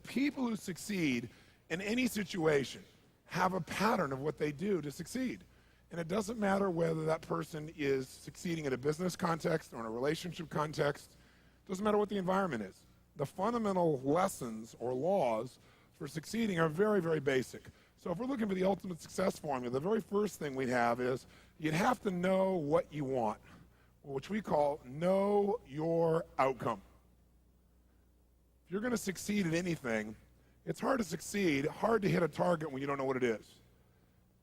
people who succeed in any situation have a pattern of what they do to succeed. And it doesn't matter whether that person is succeeding in a business context or in a relationship context. It doesn't matter what the environment is. The fundamental lessons or laws for succeeding are very, very basic. So if we're looking for the ultimate success formula, the very first thing we'd have is you'd have to know what you want, which we call know your outcome. If you're going to succeed at anything, it's hard to succeed, hard to hit a target when you don't know what it is.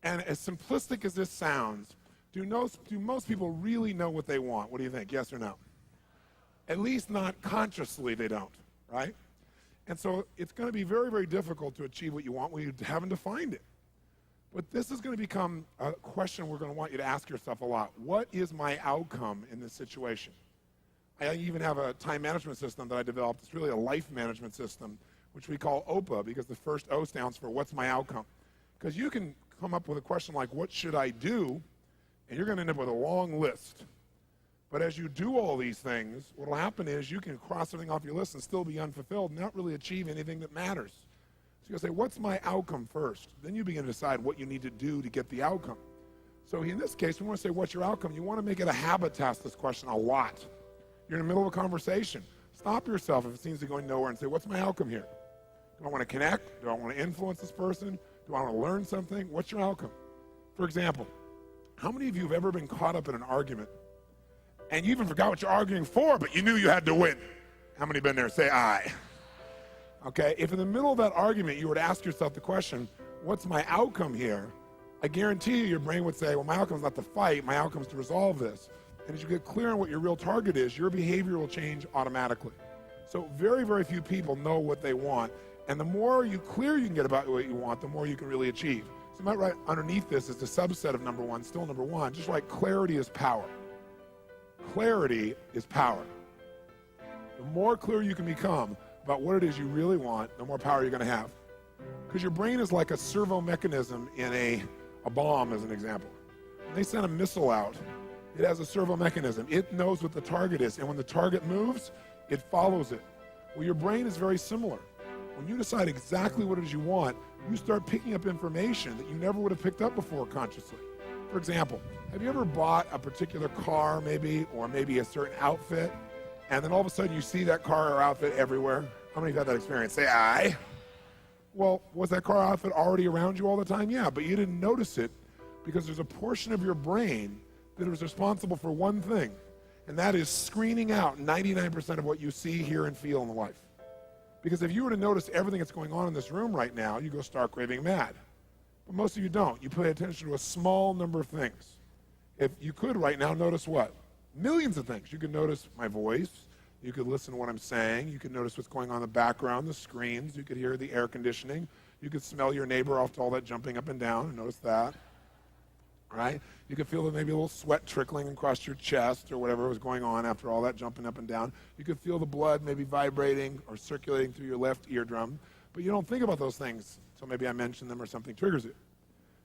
And as simplistic as this sounds, do most people really know what they want? What do you think, yes or no? At least not consciously they don't, right? And so it's going to be very, very difficult to achieve what you want when you haven't defined it. But this is going to become a question we're going to want you to ask yourself a lot. What is my outcome in this situation? I even have a time management system that I developed. It's really a life management system, which we call OPA, because the first O stands for what's my outcome. Because you can come up with a question like, what should I do? And you're going to end up with a long list. But as you do all these things, what will happen is you can cross everything off your list and still be unfulfilled and not really achieve anything that matters. So you'll say, what's my outcome first? Then you begin to decide what you need to do to get the outcome. So in this case, we want to say, what's your outcome? You want to make it a habit to ask this question a lot. You're in the middle of a conversation. Stop yourself if it seems to be going nowhere and say, what's my outcome here? Do I want to connect? Do I want to influence this person? Do I want to learn something? What's your outcome? For example, how many of you have ever been caught up in an argument and you even forgot what you're arguing for, but you knew you had to win? How many been there? Say aye. Okay, if in the middle of that argument you were to ask yourself the question, what's my outcome here? I guarantee you your brain would say, well, my outcome is not to fight, my outcome is to resolve this. And as you get clear on what your real target is, your behavior will change automatically. So very, very few people know what they want. And the more clear you can get about what you want, the more you can really achieve. So you might write underneath this is the subset of number one, still number one. Just write clarity is power. Clarity is power. The more clear you can become about what it is you really want, the more power you're going to have. Because your brain is like a servo mechanism in a bomb, as an example. When they send a missile out, it has a servo mechanism. It knows what the target is. And when the target moves, it follows it. Well, your brain is very similar. When you decide exactly what it is you want, you start picking up information that you never would have picked up before consciously. For example, have you ever bought a particular car maybe, or maybe a certain outfit, and then all of a sudden you see that car or outfit everywhere? How many have had that experience? Say aye. Well, was that car or outfit already around you all the time? Yeah, but you didn't notice it because there's a portion of your brain that is responsible for one thing, and that is screening out 99% of what you see, hear, and feel in life. Because if you were to notice everything that's going on in this room right now, you go stark raving mad. But most of you don't. You pay attention to a small number of things. If you could right now notice what? Millions of things. You could notice my voice. You could listen to what I'm saying. You could notice what's going on in the background, the screens. You could hear the air conditioning. You could smell your neighbor off to all that jumping up and down and notice that. Right? You could feel maybe a little sweat trickling across your chest or whatever was going on after all that jumping up and down. You could feel the blood maybe vibrating or circulating through your left eardrum, but you don't think about those things, so maybe I mention them or something triggers it.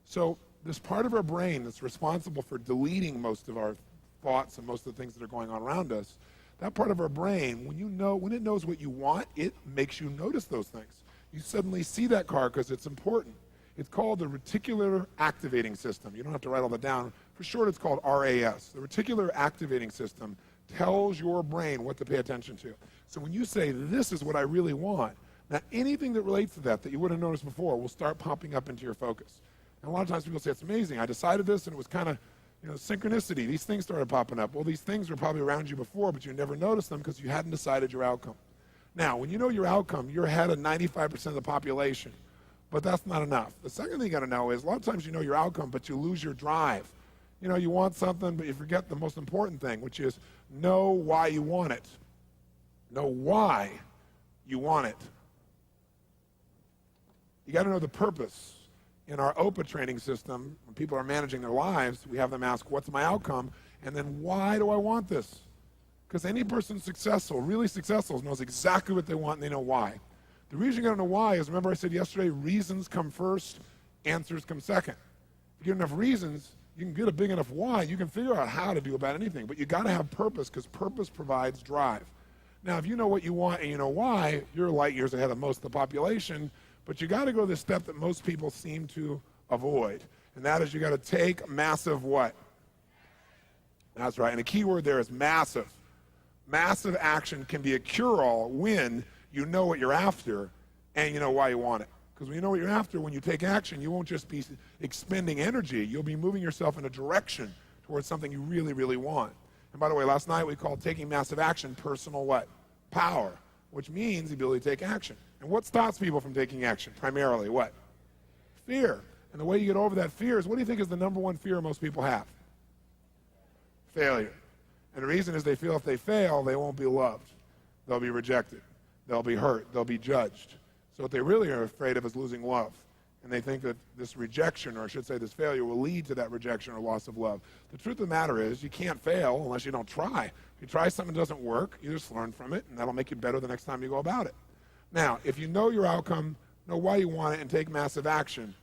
So this part of our brain that's responsible for deleting most of our thoughts and most of the things that are going on around us, that part of our brain, when it knows what you want, it makes you notice those things. You suddenly see that car because it's important. It's called the reticular activating system. You don't have to write all that down. For short, it's called RAS. The reticular activating system tells your brain what to pay attention to. So when you say, this is what I really want, now anything that relates to that you wouldn't have noticed before will start popping up into your focus. And a lot of times people say, it's amazing. I decided this and it was kind of synchronicity. These things started popping up. Well, these things were probably around you before, but you never noticed them because you hadn't decided your outcome. Now, when you know your outcome, you're ahead of 95% of the population. But that's not enough. The second thing you got to know is a lot of times you know your outcome, but you lose your drive. You want something, but you forget the most important thing, which is know why you want it. Know why you want it. You got to know the purpose. In our OPA training system, when people are managing their lives, we have them ask, what's my outcome? And then why do I want this? Because any person successful, really successful, knows exactly what they want and they know why. The reason you gotta know why is, remember I said yesterday, reasons come first, answers come second. If you get enough reasons, you can get a big enough why, you can figure out how to do about anything, but you gotta have purpose because purpose provides drive. Now, if you know what you want and you know why, you're light years ahead of most of the population, but you got to go the step that most people seem to avoid, and that is you got to take massive what? That's right, and the key word there is massive. Massive action can be a cure-all when you know what you're after and you know why you want it. Because when you know what you're after, when you take action, you won't just be expending energy. You'll be moving yourself in a direction towards something you really, really want. And by the way, last night we called taking massive action personal what? Power, which means the ability to take action. And what stops people from taking action? Primarily what? Fear. And the way you get over that fear is, what do you think is the number one fear most people have? Failure. And the reason is they feel if they fail, they won't be loved. They'll be rejected. They'll be hurt. They'll be judged. So what they really are afraid of is losing love. And they think that this rejection, or I should say this failure, will lead to that rejection or loss of love. The truth of the matter is you can't fail unless you don't try. If you try something that doesn't work, you just learn from it, and that'll make you better the next time you go about it. Now, if you know your outcome, know why you want it, and take massive action,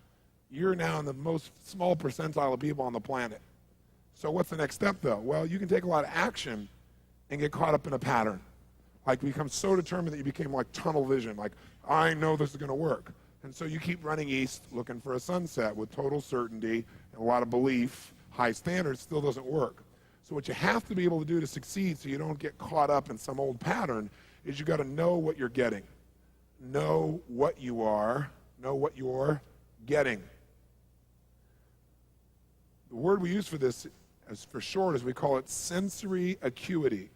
you're now in the most small percentile of people on the planet. So what's the next step, though? Well, you can take a lot of action and get caught up in a pattern. Like become so determined that you became like tunnel vision, like, I know this is going to work. And so you keep running east looking for a sunset with total certainty and a lot of belief, high standards, still doesn't work. So what you have to be able to do to succeed so you don't get caught up in some old pattern is you got to know what you're getting. Know what you are, know what you're getting. The word we use for this, as for short, is we call it sensory acuity.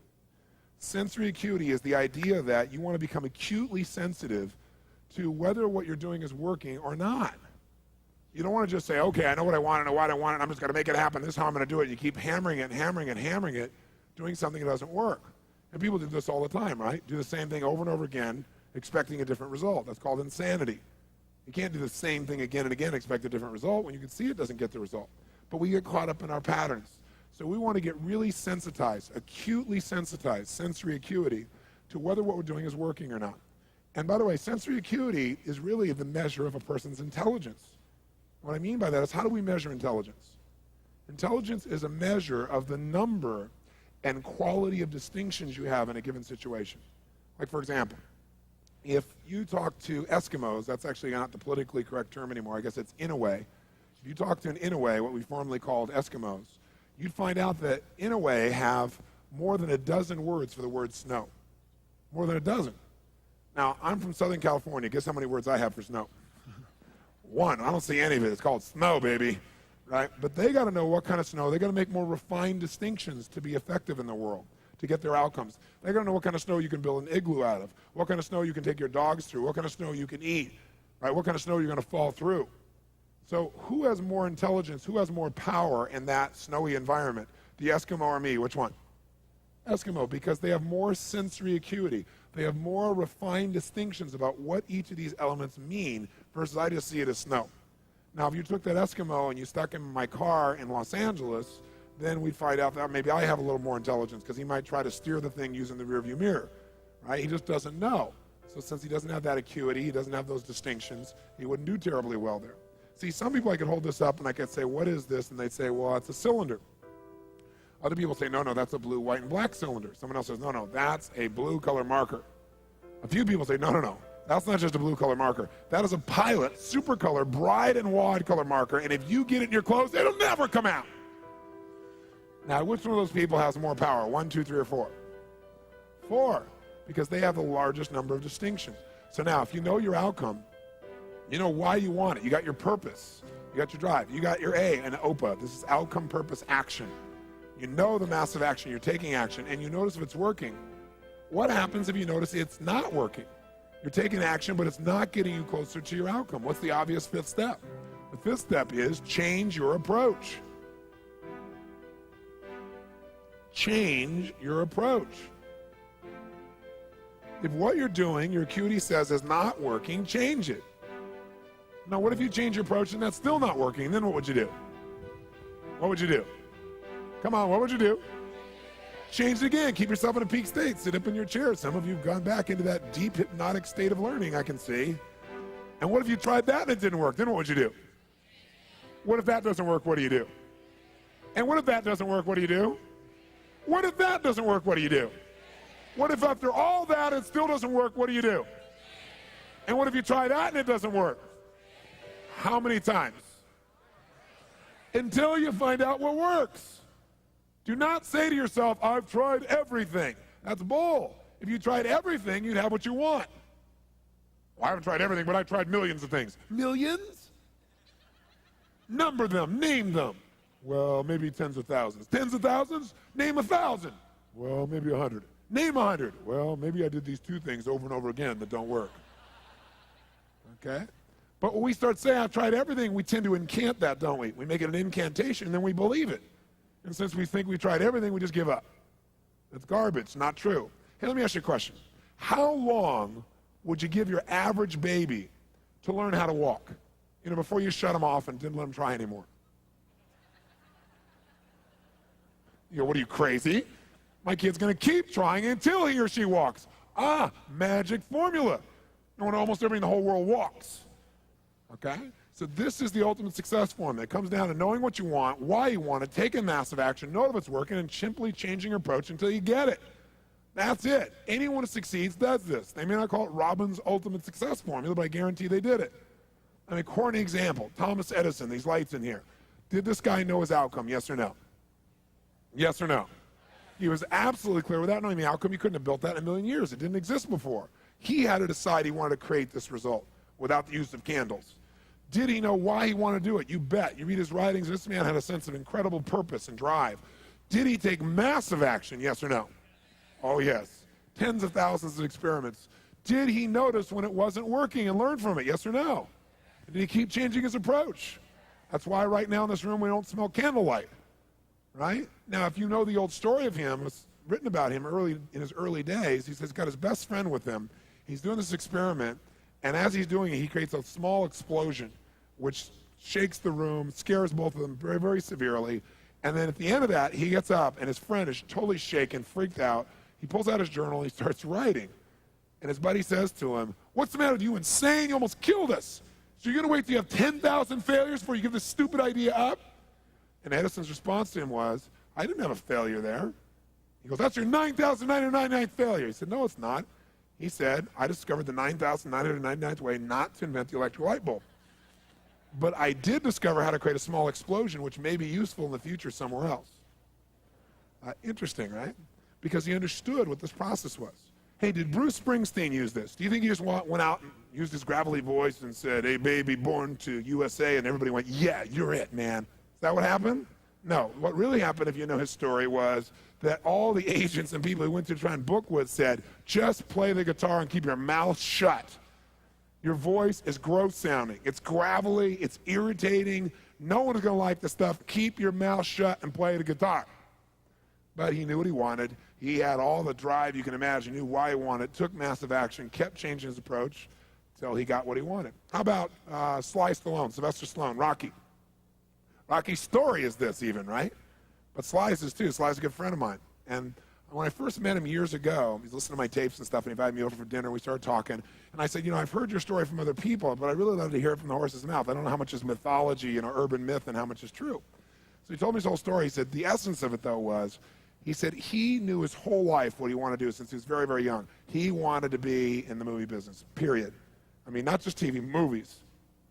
Sensory acuity is the idea that you want to become acutely sensitive to whether what you're doing is working or not. You don't want to just say, okay, I know what I want, I know why I want it, I'm just going to make it happen, this is how I'm going to do it. You keep hammering it and hammering it and hammering it, doing something that doesn't work. And people do this all the time, right? Do the same thing over and over again, expecting a different result. That's called insanity. You can't do the same thing again and again, expect a different result when you can see it doesn't get the result. But we get caught up in our patterns. So we want to get really sensitized, acutely sensitized, sensory acuity, to whether what we're doing is working or not. And by the way, sensory acuity is really the measure of a person's intelligence. What I mean by that is, how do we measure intelligence? Intelligence is a measure of the number and quality of distinctions you have in a given situation. Like, for example, if you talk to Eskimos, that's actually not the politically correct term anymore, I guess it's Inouye. If you talk to an Inouye, what we formerly called Eskimos, you'd find out that Inouye have more than a dozen words for the word snow. More than a dozen. Now, I'm from Southern California. Guess how many words I have for snow? One. I don't see any of it. It's called snow, baby. Right? But they got to know what kind of snow. They got to make more refined distinctions to be effective in the world, to get their outcomes. They got to know what kind of snow you can build an igloo out of, what kind of snow you can take your dogs through, what kind of snow you can eat, right? What kind of snow you're going to fall through. So who has more intelligence, who has more power in that snowy environment? The Eskimo or me? Which one? Eskimo, because they have more sensory acuity. They have more refined distinctions about what each of these elements mean versus I just see it as snow. Now, if you took that Eskimo and you stuck him in my car in Los Angeles, then we'd find out that maybe I have a little more intelligence because he might try to steer the thing using the rearview mirror, right? He just doesn't know. So since he doesn't have that acuity, he doesn't have those distinctions, he wouldn't do terribly well there. See, some people I could hold this up and I could say, what is this? And they'd say, well, it's a cylinder. Other people say, no, that's a blue, white, and black cylinder. Someone else says, no, that's a blue color marker. A few people say, no, that's not just a blue color marker. That is a Pilot super color, bride and wide color marker, and if you get it in your clothes, it'll never come out. Now, which one of those people has more power? 1, 2, 3, or 4? 4, because they have the largest number of distinctions. So now, if you know your outcome, you know why you want it. You got your purpose. You got your drive. You got your A, an OPA. This is outcome, purpose, action. You know the massive action. You're taking action, and you notice if it's working. What happens if you notice it's not working? You're taking action, but it's not getting you closer to your outcome. What's the obvious fifth step? The fifth step is change your approach. Change your approach. If what you're doing, your acuity says is not working, change it. Now, what if you change your approach and that's still not working? Then what would you do? What would you do? Come on, what would you do? Change it again. Keep yourself in a peak state. Sit up in your chair. Some of you have gone back into that deep hypnotic state of learning, I can see. And what if you tried that and it didn't work? Then what would you do? What if that doesn't work? What do you do? And what if that doesn't work? What do you do? What if that doesn't work? What do you do? What if after all that it still doesn't work? What do? And what if you try that and it doesn't work? How many times? Until you find out what works. Do not say to yourself, I've tried everything. That's bull. If you tried everything, you'd have what you want. Well, I haven't tried everything, but I've tried millions of things. Millions? Number them, name them. Well, maybe tens of thousands. Tens of thousands? Name 1,000. Well, maybe 100. Name 100. Well, maybe I did these two things over and over again that don't work. Okay? But when we start saying, I've tried everything, we tend to incant that, don't we? We make it an incantation, and then we believe it. And since we think we tried everything, we just give up. That's garbage, not true. Hey, let me ask you a question. How long would you give your average baby to learn how to walk? You know, before you shut them off and didn't let them try anymore. You know, what are you, crazy? My kid's going to keep trying until he or she walks. Ah, magic formula. And when almost everybody in the whole world walks. Okay? So this is the ultimate success formula. It comes down to knowing what you want, why you want it, taking massive action, know if it's working, and simply changing your approach until you get it. That's it. Anyone who succeeds does this. They may not call it Robbins' ultimate success formula, but I guarantee they did it. I mean, corny example. Thomas Edison, these lights in here. Did this guy know his outcome, yes or no? Yes or no? He was absolutely clear. Without knowing the outcome, you couldn't have built that in a million years. It didn't exist before. He had to decide he wanted to create this result without the use of candles. Did he know why he wanted to do it? You bet. You read his writings, this man had a sense of incredible purpose and drive. Did he take massive action, yes or no? Oh, yes. Tens of thousands of experiments. Did he notice when it wasn't working and learn from it, yes or no? Did he keep changing his approach? That's why right now in this room we don't smell candlelight, right? Now, if you know the old story of him, it's written about him in his early days. He says he's got his best friend with him. He's doing this experiment, and as he's doing it, he creates a small explosion, which shakes the room, scares both of them very, very severely. And then at the end of that, he gets up, and his friend is totally shaken, freaked out. He pulls out his journal, and he starts writing. And his buddy says to him, what's the matter with you, insane? You almost killed us. So you're going to wait till you have 10,000 failures before you give this stupid idea up? And Edison's response to him was, I didn't have a failure there. He goes, that's your 9,999th failure. He said, no, it's not. He said, I discovered the 9,999th way not to invent the electric light bulb. But I did discover how to create a small explosion, which may be useful in the future somewhere else. Interesting, right? Because he understood what this process was. Hey, did Bruce Springsteen use this? Do you think he just went out and used his gravelly voice and said, hey, baby, born to USA, and everybody went, yeah, you're it, man? Is that what happened? No. What really happened, if you know his story, was that all the agents and people he went to try and book with said, just play the guitar and keep your mouth shut. Your voice is gross sounding. It's gravelly. It's irritating. No one is going to like the stuff. Keep your mouth shut and play the guitar. But he knew what he wanted. He had all the drive you can imagine, knew why he wanted, took massive action, kept changing his approach until he got what he wanted. How about Sly Stallone, Sylvester Stallone, Rocky? Rocky's story is this even, right? But Sly's is too. Sly's a good friend of mine. And when I first met him years ago, he's listening to my tapes and stuff, and he invited me over for dinner. We started talking. And I said, you know, I've heard your story from other people, but I really love to hear it from the horse's mouth. I don't know how much is mythology, you know, urban myth, and how much is true. So he told me his whole story. He said the essence of it, though, was he said he knew his whole life what he wanted to do since he was very, very young. He wanted to be in the movie business, period. I mean, not just TV, movies.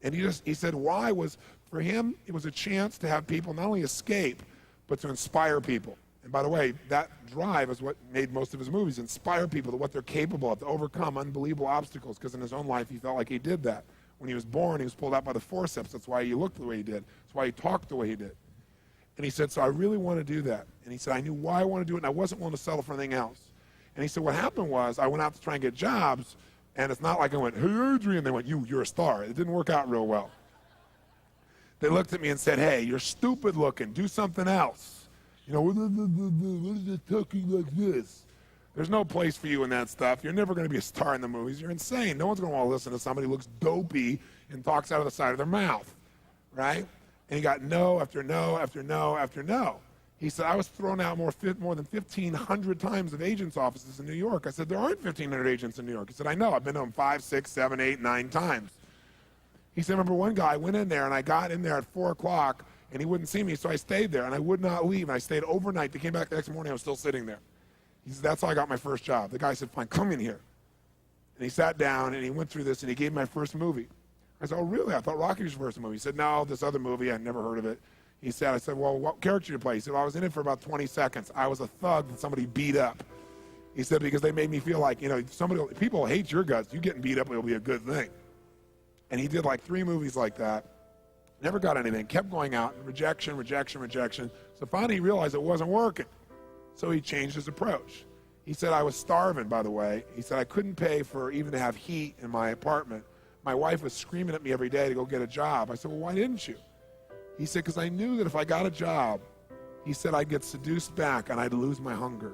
And he said why was, for him, it was a chance to have people not only escape, but to inspire people. And by the way, that drive is what made most of his movies, inspire people to what they're capable of, to overcome unbelievable obstacles, because in his own life, he felt like he did that. When he was born, he was pulled out by the forceps. That's why he looked the way he did. That's why he talked the way he did. And he said, so I really want to do that. And he said, I knew why I wanted to do it, and I wasn't willing to settle for anything else. And he said, what happened was, I went out to try and get jobs, and it's not like I went, hey, Adrian. They went, you're a star. It didn't work out real well. They looked at me and said, hey, you're stupid looking. Do something else. You know, what is it talking like this? There's no place for you in that stuff. You're never going to be a star in the movies. You're insane. No one's going to want to listen to somebody who looks dopey and talks out of the side of their mouth, right? And he got no after no after no after no. He said, I was thrown out more than 1,500 times of agents' offices in New York. I said, there aren't 1,500 agents in New York. He said, I know. I've been to them 5, 6, 7, 8, 9 times. He said, I remember one guy went in there, and I got in there at 4 o'clock, and he wouldn't see me, so I stayed there, and I would not leave. And I stayed overnight. They came back the next morning. I was still sitting there. He said, that's how I got my first job. The guy said, fine, come in here. And he sat down and he went through this and he gave me my first movie. I said, oh, really? I thought Rocky was your first movie. He said, no, this other movie, I'd never heard of it. I said, well, what character did you play? He said, well, I was in it for about 20 seconds. I was a thug that somebody beat up. He said, because they made me feel like, people hate your guts. You getting beat up will be a good thing. And he did like 3 movies like that. Never got anything. Kept going out. Rejection, rejection, rejection. So finally he realized it wasn't working. So he changed his approach. He said, I was starving, by the way. He said, I couldn't pay for even to have heat in my apartment. My wife was screaming at me every day to go get a job. I said, well, why didn't you? He said, because I knew that if I got a job, he said, I'd get seduced back and I'd lose my hunger.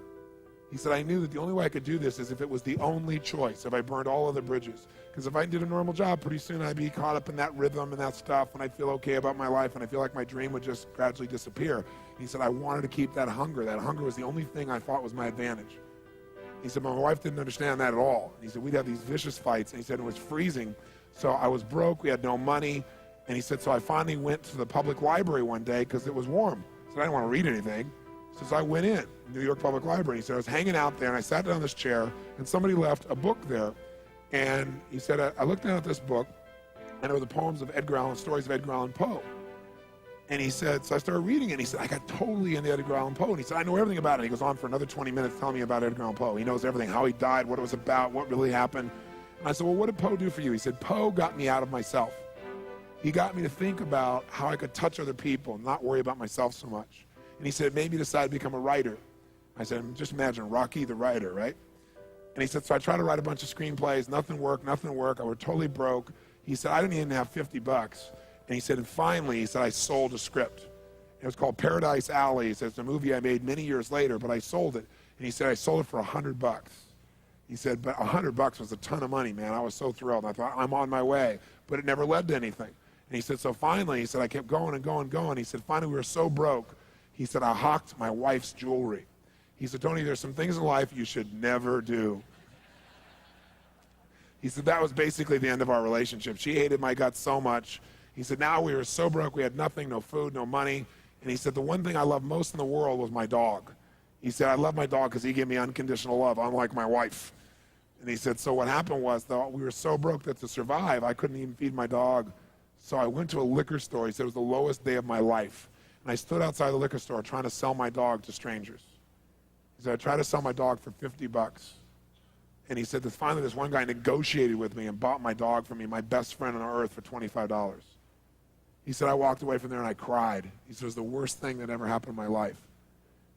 He said, I knew that the only way I could do this is if it was the only choice, if I burned all other bridges. Because if I did a normal job, pretty soon I'd be caught up in that rhythm and that stuff, and I'd feel okay about my life, and I feel like my dream would just gradually disappear. He said, I wanted to keep that hunger. That hunger was the only thing I thought was my advantage. He said, my wife didn't understand that at all. He said, we'd have these vicious fights, and he said, it was freezing. So I was broke, we had no money, and he said, so I finally went to the public library one day because it was warm. So I didn't want to read anything. So I went in, New York Public Library. He said, I was hanging out there, and I sat down in this chair, and somebody left a book there. And he said, I looked down at this book, and it was the poems of Edgar Allan, stories of Edgar Allan Poe. And he said, so I started reading it, and he said, I got totally into Edgar Allan Poe. And he said, I know everything about it. He goes on for another 20 minutes telling me about Edgar Allan Poe. He knows everything, how he died, what it was about, what really happened. And I said, well, what did Poe do for you? He said, Poe got me out of myself. He got me to think about how I could touch other people and not worry about myself so much. And he said, it made me decide to become a writer. I said, just imagine Rocky the writer, right? And he said, so I tried to write a bunch of screenplays, nothing worked. I was totally broke. He said, I didn't even have $50. And he said, and finally, he said, I sold a script. It was called Paradise Alley. He said, it's a movie I made many years later, but I sold it. And he said, I sold it for $100. He said, but $100 was a ton of money, man. I was so thrilled. I thought, I'm on my way. But it never led to anything. And he said, so finally, he said, I kept going and going and going. He said, finally, we were so broke. He said, I hawked my wife's jewelry. He said, Tony, there's some things in life you should never do. He said, that was basically the end of our relationship. She hated my guts so much. He said, now we were so broke, we had nothing, no food, no money. And he said, the one thing I loved most in the world was my dog. He said, I love my dog because he gave me unconditional love, unlike my wife. And he said, so what happened was, though, we were so broke that to survive, I couldn't even feed my dog. So I went to a liquor store. He said, it was the lowest day of my life. And I stood outside the liquor store trying to sell my dog to strangers. He said, I tried to sell my dog for $50. And he said that finally this one guy negotiated with me and bought my dog for me, my best friend on earth, for $25. He said, I walked away from there and I cried. He said, it was the worst thing that ever happened in my life.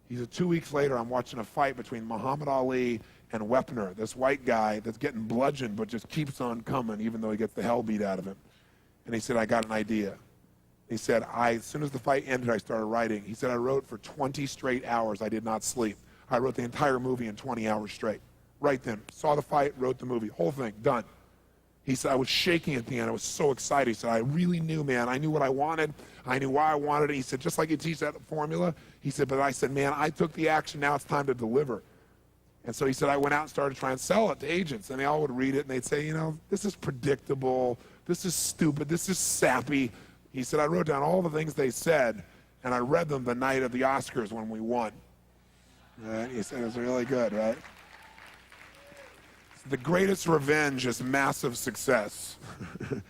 He said, 2 weeks later, I'm watching a fight between Muhammad Ali and Wepner, this white guy that's getting bludgeoned but just keeps on coming even though he gets the hell beat out of him. And he said, I got an idea. He said, as soon as the fight ended, I started writing. He said, I wrote for 20 straight hours. I did not sleep. I wrote the entire movie in 20 hours straight. Right then. Saw the fight, wrote the movie. Whole thing, done. He said, I was shaking at the end. I was so excited. He said, I really knew, man. I knew what I wanted. I knew why I wanted it. He said, just like you teach that formula. He said, but I said, man, I took the action. Now it's time to deliver. And so he said, I went out and started trying to sell it to agents. And they all would read it, and they'd say, this is predictable. This is stupid. This is sappy. He said, I wrote down all the things they said, and I read them the night of the Oscars when we won. Right? He said, it was really good, right? The greatest revenge is massive success. And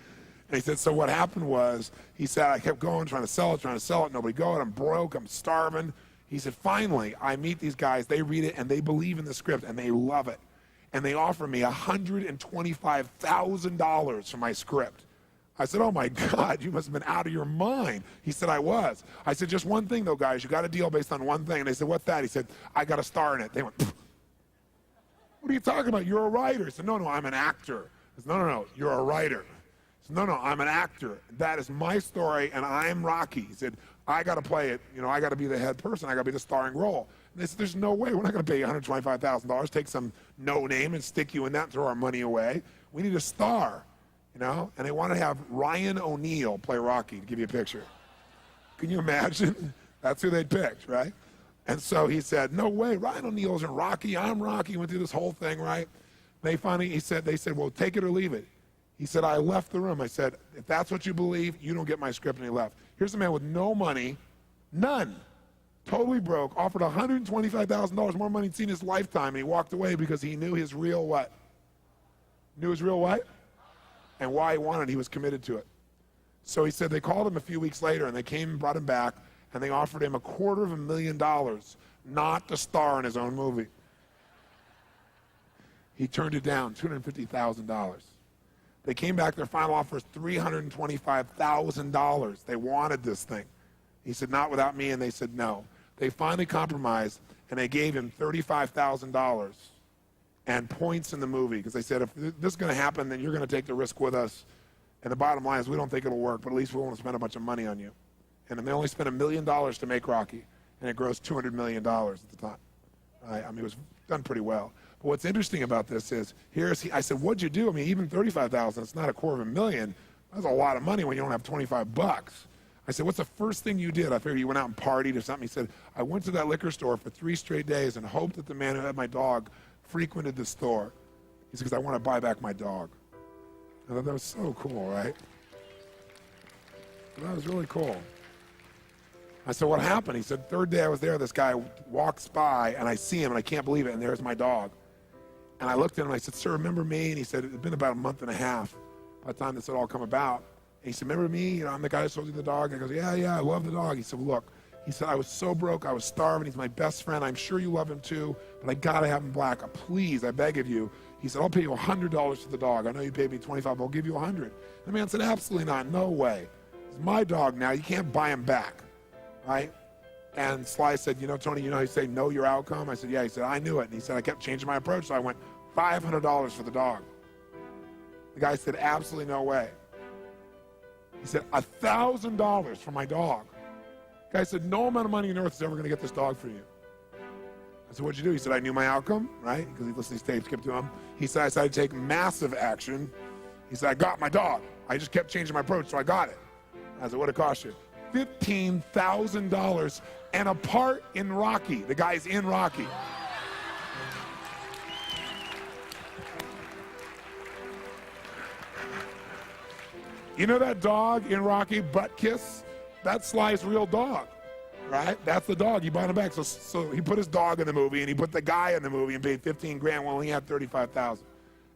he said, so what happened was, he said, I kept going, trying to sell it, nobody going, I'm broke, I'm starving. He said, finally, I meet these guys, they read it, and they believe in the script, and they love it. And they offer me $125,000 for my script. I said, oh my God, you must have been out of your mind. He said, I was. I said, just one thing though, guys, you got a deal based on one thing. And they said, what's that? He said, I got a star in it. They went, pfft. What are you talking about? You're a writer. He said, no, I'm an actor. I said, no, you're a writer. He said, no, I'm an actor. That is my story, and I'm Rocky. He said, I got to play it. I got to be the head person. I got to be the starring role. And they said, there's no way. We're not going to pay you $125,000, take some no name and stick you in that and throw our money away. We need a star. And they want to have Ryan O'Neal play Rocky, to give you a picture. Can you imagine? That's who they'd picked, right? And so he said, no way, Ryan O'Neal isn't Rocky, I'm Rocky. Went through this whole thing, right? They said, well, take it or leave it. He said, I left the room. I said, if that's what you believe, you don't get my script, and he left. Here's a man with no money, none, totally broke, offered $125,000 more money than he'd seen in his lifetime, and he walked away because he knew his real what? Knew his real what? And why he wanted it. He was committed to it. So he said they called him a few weeks later, and they came and brought him back, and they offered him $250,000 not to star in his own movie. He turned it down, $250,000. They came back, their final offer is $325,000. They wanted this thing. He said, not without me, and they said no. They finally compromised, and they gave him $35,000 and points in the movie, because they said, if this is going to happen, then you're going to take the risk with us. And the bottom line is we don't think it'll work, but at least we won't spend a bunch of money on you. And they only spent $1 million to make Rocky, and it grossed $200 million at the time. I mean, it was done pretty well. But what's interesting about this is, I said, what'd you do? I mean, even $35,000, it's not $250,000. That's a lot of money when you don't have 25 bucks. I said, what's the first thing you did? I figured you went out and partied or something. He said, I went to that liquor store for 3 straight days and hoped that the man who had my dog frequented the store. He said, because I want to buy back my dog. I thought that was so cool, right? That was really cool. I said, what happened? He said, third day I was there, this guy walks by, and I see him, and I can't believe it, and there's my dog. And I looked at him, and I said, sir, remember me? And he said, it had been about a month and a half by the time this had all come about. And he said, remember me? You know, I'm the guy who sold you the dog. I goes, yeah, I love the dog. He said, well, look. He said, I was so broke, I was starving. He's my best friend. I'm sure you love him too, but I got to have him black. Please, I beg of you. He said, I'll pay you $100 for the dog. I know you paid me $25, but I'll give you $100. The man said, absolutely not. No way. It's my dog now. You can't buy him back, right? And Sly said, you know, Tony, you know how you say know your outcome? I said, yeah. He said, I knew it. And he said, I kept changing my approach, so I went $500 for the dog. The guy said, absolutely no way. He said, $1,000 for my dog. The guy said, no amount of money on earth is ever going to get this dog for you. I said, what'd you do? He said, I knew my outcome, right? Because he listened to these tapes, kept to him. He said, I decided to take massive action. He said, I got my dog. I just kept changing my approach, so I got it. I said, what'd it cost you? $15,000 and a part in Rocky. The guy's in Rocky. You know that dog in Rocky, Butt Kiss? That's Sly's real dog, right? That's the dog. He bought him back. So he put his dog in the movie, and he put the guy in the movie and paid $15,000 while he had $35,000. Isn't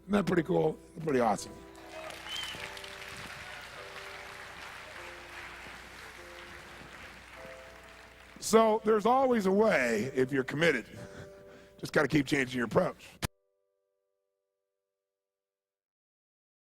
that pretty cool? Pretty awesome. So there's always a way if you're committed. Just got to keep changing your approach.